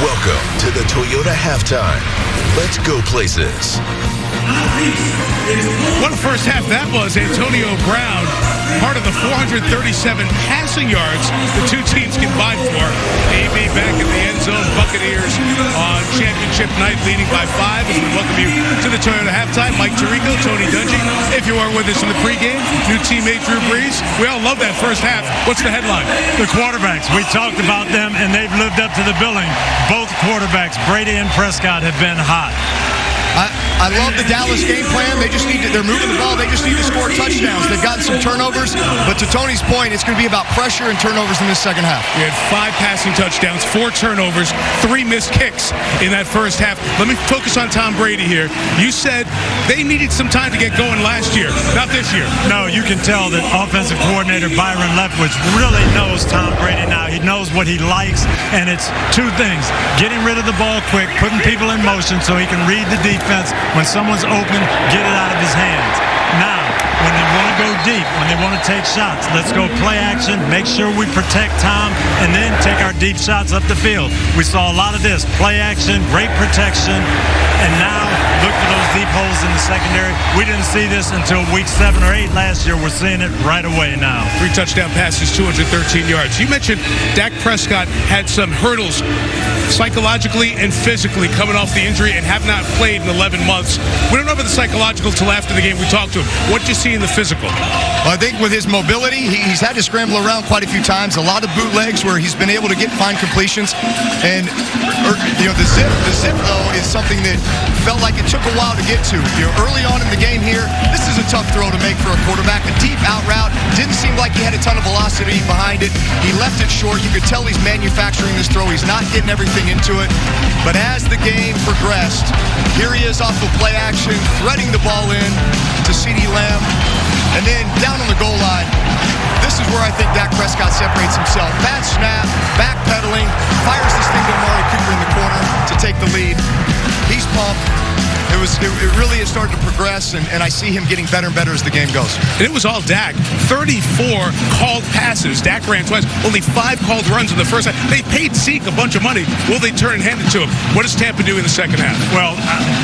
Welcome to the Toyota Halftime. Let's go places. What a first half that was. Antonio Brown, part of the 437 passing yards the two teams combined for. AB back in the end zone. Buccaneers on championship night, leading by 5. As we welcome you to the Toyota Halftime. Mike Tirico, Tony Dungy. If you are with us in the pregame, new teammate Drew Brees. We all love that first half. What's the headline? The quarterbacks. We talked about them, and they've lived up to the billing. Both quarterbacks, Brady and Prescott, have been hot. I love the Dallas game plan. They're moving the ball. They just need to score touchdowns. They've gotten some turnovers, but to Tony's point, it's going to be about pressure and turnovers in this second half. We had 5 passing touchdowns, 4 turnovers, 3 missed kicks in that first half. Let me focus on Tom Brady here. You said they needed some time to get going last year, not this year. No, you can tell that offensive coordinator Byron Leftwich really knows Tom Brady now. He knows what he likes, and it's 2 things. Getting rid of the ball quick, putting people in motion so he can read the defense. When someone's open, get it out of his hands. Now, when they want to go deep, when they want to take shots, let's go play action, make sure we protect Tom, and then take our deep shots up the field. We saw a lot of this. Play action, great protection, and now look for those deep holes in the secondary. We didn't see this until week 7 or 8 last year. We're seeing it right away now. 3 touchdown passes, 213 yards. You mentioned Dak Prescott had some hurdles psychologically and physically coming off the injury and have not played in 11 months. We don't know about the psychological till after the game. We talked to him. What did you see in the physical? Well, I think with his mobility, he's had to scramble around quite a few times. A lot of bootlegs where he's been able to find completions. And the zip though is something that felt like it took a while to get to. Early on in the game here, this is a tough throw to make for a quarterback. A deep out route. Didn't seem like he had a ton of velocity behind it. He left it short. You could tell he's manufacturing this throw. He's not getting everything into it. But as the game progressed, here he is off of play action, threading the ball in to CeeDee Lamb. And then down on the goal line, this is where I think Dak Prescott separates himself. Bad snap, backpedaling, fires this thing to Amari Cooper in the corner to take the lead. He's pumped. It really has started to progress, and I see him getting better and better as the game goes. And it was all Dak. 34 called passes. Dak ran twice. Only 5 called runs in the first half. They paid Zeke a bunch of money. Will they turn and hand it to him? What does Tampa do in the second half? Well,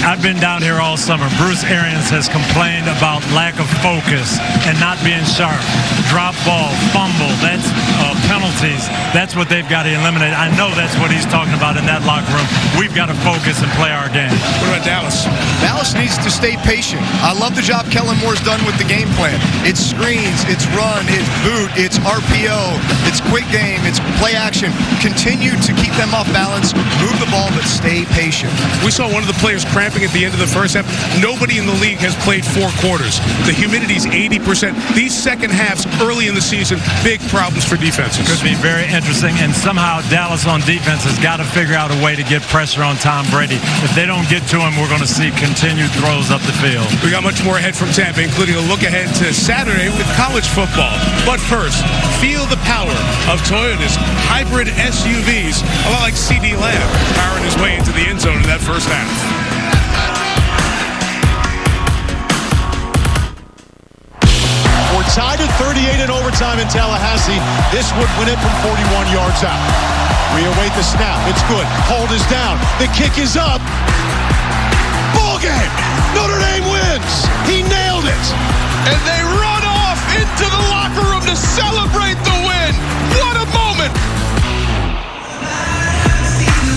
I've been down here all summer. Bruce Arians has complained about lack of focus and not being sharp. Drop ball, fumble, that's penalties. That's what they've got to eliminate. I know that's what he's talking about in that locker room. We've got to focus and play our game. What about Dallas? Dallas needs to stay patient. I love the job Kellen Moore's done with the game plan. It's screens, it's run, it's boot, it's RPO, it's quick game, it's play action. Continue to keep them off balance, move the ball, but stay patient. We saw one of the players cramping at the end of the first half. Nobody in the league has played 4 quarters. The humidity's 80%. These second halves early in the season, big problems for defenses. Could be very interesting, and somehow Dallas on defense has got to figure out a way to get pressure on Tom Brady. If they don't get to him, we're going to see continued throws up the field. We got much more ahead from Tampa, including a look ahead to Saturday with college football. But first, feel the power of Toyota's hybrid SUVs, a lot like CeeDee Lamb, powering his way into the end zone in that first half. We're tied at 38 in overtime in Tallahassee. This would win it from 41 yards out. We await the snap. It's good. Hold is down. The kick is up. Ball game. Notre Dame wins. He nailed it. And they run off into the locker room to celebrate the win. What a moment.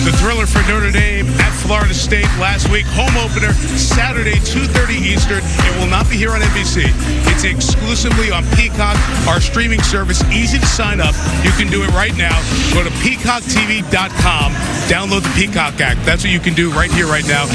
The thriller for Notre Dame at Florida State last week. Home opener, Saturday, 2:30 Eastern. It will not be here on NBC. It's exclusively on Peacock, our streaming service. Easy to sign up. You can do it right now. Go to peacocktv.com. Download the Peacock app. That's what you can do right here, right now.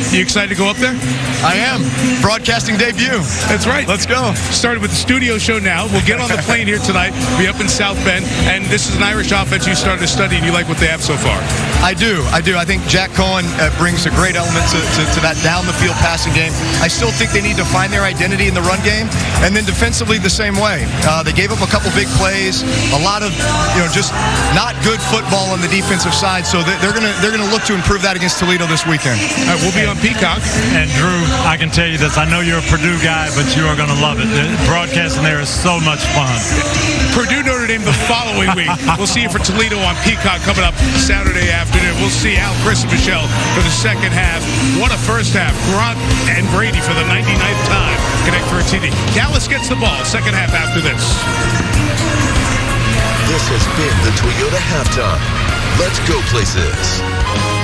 You excited to go up there? I am. Broadcasting debut. That's right. Let's go. Started with the studio show now. We'll get on the plane here tonight. Be up in South Bend. And this is an Irish offense you started to study, and you like what they have so far. I do. I think Jack Cohen brings a great element to that down-the-field passing game. I still think they need to find their identity in the run game, and then defensively the same way. They gave up a couple big plays, a lot of just not good football on the defensive side. So they're gonna look to improve that against Toledo this weekend. We'll be on Peacock. And Drew, I can tell you this. I know you're a Purdue guy, but you are going to love it. The broadcasting there is so much fun. Purdue Notre Notre Dame the following week. We'll see you for Toledo on Peacock coming up Saturday afternoon. We'll see Al, Chris, and Michelle for the second half. What a first half. Grunt and Brady for the 99th time. Connect for a TD. Dallas gets the ball. Second half after this. This has been the Toyota Halftime. Let's go places.